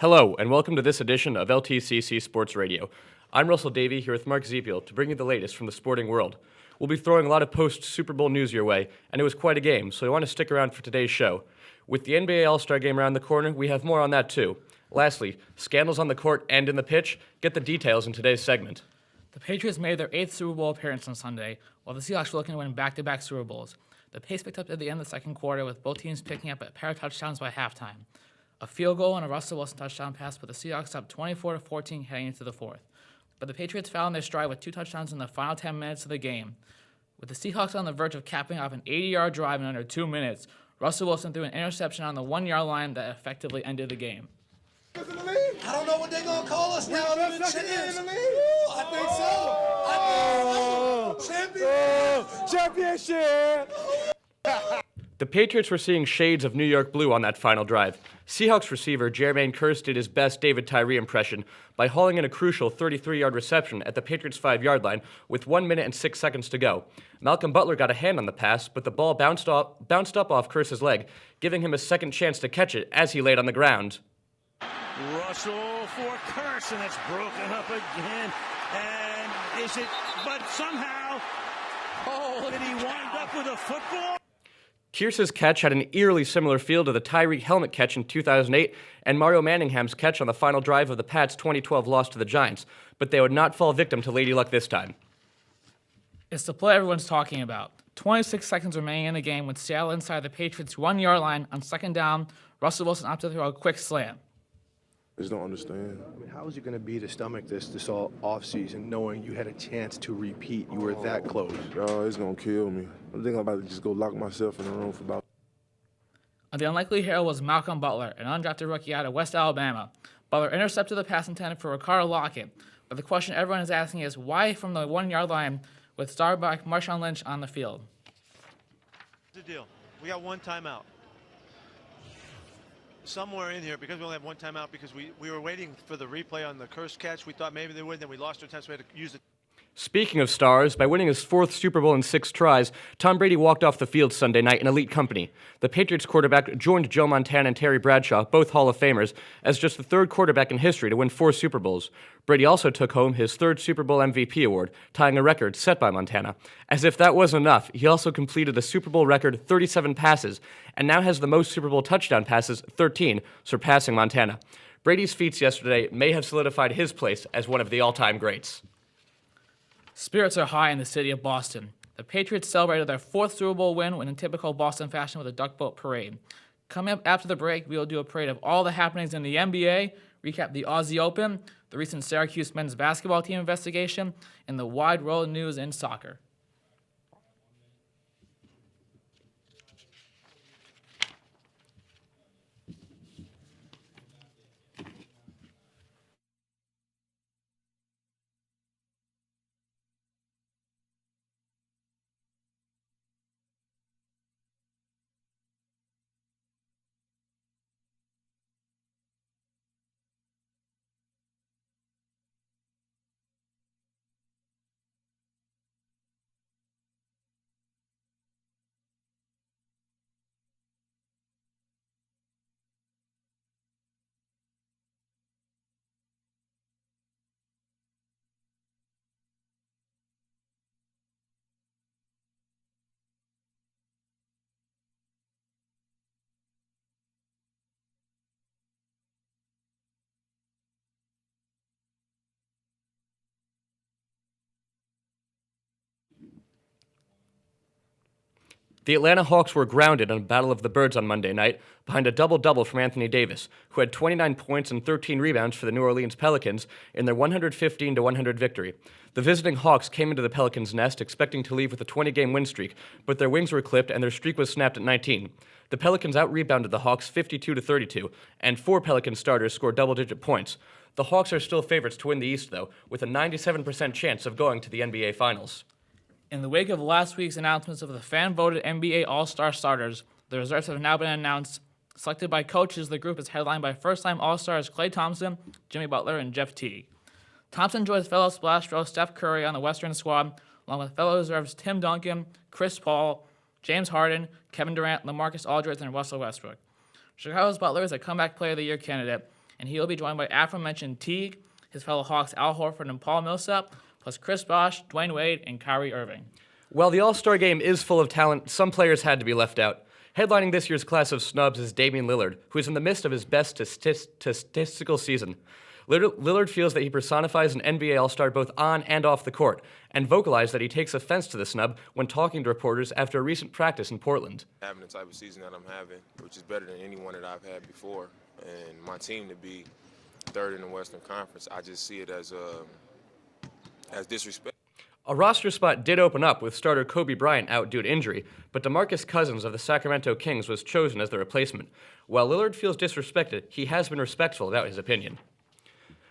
Hello, and welcome to this edition of LTCC Sports Radio. I'm Russell Davey here with Mark Zepiel to bring you the latest from the sporting world. We'll be throwing a lot of post-Super Bowl news your way, and it was quite a game, so you want to stick around for today's show. With the NBA All-Star Game around the corner, we have more on that too. Lastly, scandals on the court and in the pitch? Get the details in today's segment. The Patriots made their 8th Super Bowl appearance on Sunday, while the Seahawks were looking to win back-to-back Super Bowls. The pace picked up at the end of the second quarter, with both teams picking up a pair of touchdowns by halftime. A field goal and a Russell Wilson touchdown pass put the Seahawks up 24-14 heading into the fourth. But the Patriots found their stride with 2 touchdowns in the final 10 minutes of the game. With the Seahawks on the verge of capping off an 80-yard drive in under 2 minutes, Russell Wilson threw an interception on the 1-yard line that effectively ended the game. I don't know what they're going to call us now. I think so. Championship! The Patriots were seeing shades of New York blue on that final drive. Seahawks receiver Jermaine Kearse did his best David Tyree impression by hauling in a crucial 33-yard reception at the Patriots' 5-yard line with 1 minute and 6 seconds to go. Malcolm Butler got a hand on the pass, but the ball bounced up off Kearse's leg, giving him a second chance to catch it as he laid on the ground. Russell for Kearse, and it's broken up again. And is it, but somehow, did he wind up with a football? Kearse's catch had an eerily similar feel to the Tyreek helmet catch in 2008 and Mario Manningham's catch on the final drive of the Pats' 2012 loss to the Giants, but they would not fall victim to Lady Luck this time. It's the play everyone's talking about. 26 seconds remaining in the game with Seattle inside the Patriots' 1-yard line on second down. Russell Wilson opted to throw a quick slam. I just don't understand. I mean, how is it going to be to stomach this all offseason, knowing you had a chance to repeat? You were that close. Oh, it's going to kill me. I think I'm about to just go lock myself in a room for about... The unlikely hero was Malcolm Butler, an undrafted rookie out of West Alabama. Butler intercepted the pass intended for Ricardo Lockett, but the question everyone is asking is why from the 1-yard line with star back Marshawn Lynch on the field? Here's the deal. We got one timeout. Somewhere in here, because we only have one timeout, because we were waiting for the replay on the Kearse catch. We thought maybe they would, then we lost our time, so we had to use it. Speaking of stars, by winning his 4th Super Bowl in 6 tries, Tom Brady walked off the field Sunday night in elite company. The Patriots quarterback joined Joe Montana and Terry Bradshaw, both Hall of Famers, as just the 3rd quarterback in history to win 4 Super Bowls. Brady also took home his 3rd Super Bowl MVP award, tying a record set by Montana. As if that wasn't enough, he also completed a Super Bowl record 37 passes, and now has the most Super Bowl touchdown passes, 13, surpassing Montana. Brady's feats yesterday may have solidified his place as one of the all-time greats. Spirits are high in the city of Boston. The Patriots celebrated their 4th Super Bowl win in typical Boston fashion with a duck boat parade. Coming up after the break, we will do a parade of all the happenings in the NBA, recap the Aussie Open, the recent Syracuse men's basketball team investigation, and the wide world news in soccer. The Atlanta Hawks were grounded in a Battle of the Birds on Monday night behind a double-double from Anthony Davis, who had 29 points and 13 rebounds for the New Orleans Pelicans in their 115-100 victory. The visiting Hawks came into the Pelicans' nest expecting to leave with a 20-game win streak, but their wings were clipped and their streak was snapped at 19. The Pelicans out-rebounded the Hawks 52-32, and 4 Pelican starters scored double-digit points. The Hawks are still favorites to win the East, though, with a 97% chance of going to the NBA Finals. In the wake of last week's announcements of the fan-voted NBA All-Star starters, the reserves have now been announced. Selected by coaches, the group is headlined by first-time All-Stars Klay Thompson, Jimmy Butler, and Jeff Teague. Thompson joins fellow splash throw Steph Curry on the Western squad, along with fellow reserves Tim Duncan, Chris Paul, James Harden, Kevin Durant, LaMarcus Aldridge, and Russell Westbrook. Chicago's Butler is a comeback player of the year candidate, and he will be joined by aforementioned Teague, his fellow Hawks Al Horford and Paul Millsap, plus Chris Bosh, Dwayne Wade, and Kyrie Irving. While the All-Star game is full of talent, some players had to be left out. Headlining this year's class of snubs is Damian Lillard, who is in the midst of his best statistical season. Lillard feels that he personifies an NBA All-Star both on and off the court, and vocalized that he takes offense to the snub when talking to reporters after a recent practice in Portland. Having the type of season that I'm having, which is better than anyone that I've had before, and my team to be third in the Western Conference, I just see it as disrespect. A roster spot did open up with starter Kobe Bryant out due to injury, but DeMarcus Cousins of the Sacramento Kings was chosen as the replacement. While Lillard feels disrespected, he has been respectful about his opinion.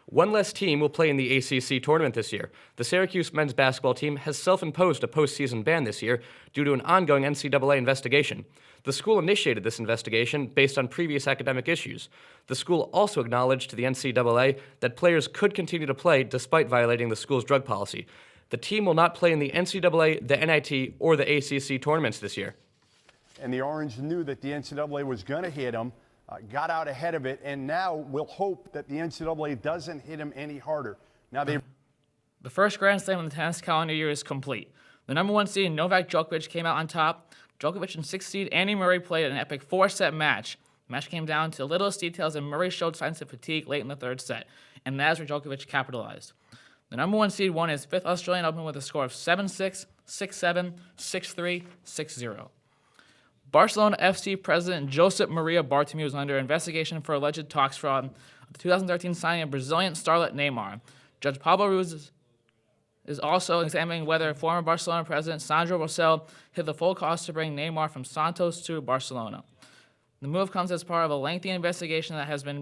One less team will play in the ACC tournament this year. The Syracuse men's basketball team has self-imposed a postseason ban this year due to an ongoing NCAA investigation. The school initiated this investigation based on previous academic issues. The school also acknowledged to the NCAA that players could continue to play despite violating the school's drug policy. The team will not play in the NCAA, the NIT, or the ACC tournaments this year. And the Orange knew that the NCAA was going to hit them, got out ahead of it, and now we'll hope that the NCAA doesn't hit them any harder. Now The first Grand Slam in the tennis calendar year is complete. The number 1 seed, Novak Djokovic, came out on top. Djokovic and 6th seed Andy Murray played an epic 4-set match. The match came down to the littlest details, and Murray showed signs of fatigue late in the 3rd set, and that's where Djokovic capitalized. The number 1 seed won his 5th Australian Open with a score of 7-6, 6-7, 6-3, 6-0. Barcelona FC president Josep Maria Bartomeu is under investigation for alleged tax fraud of the 2013 signing of Brazilian starlet Neymar. Judge Pablo Ruz is also examining whether former Barcelona president Sandro Rosell hid the full cost to bring Neymar from Santos to Barcelona. The move comes as part of a lengthy investigation that has been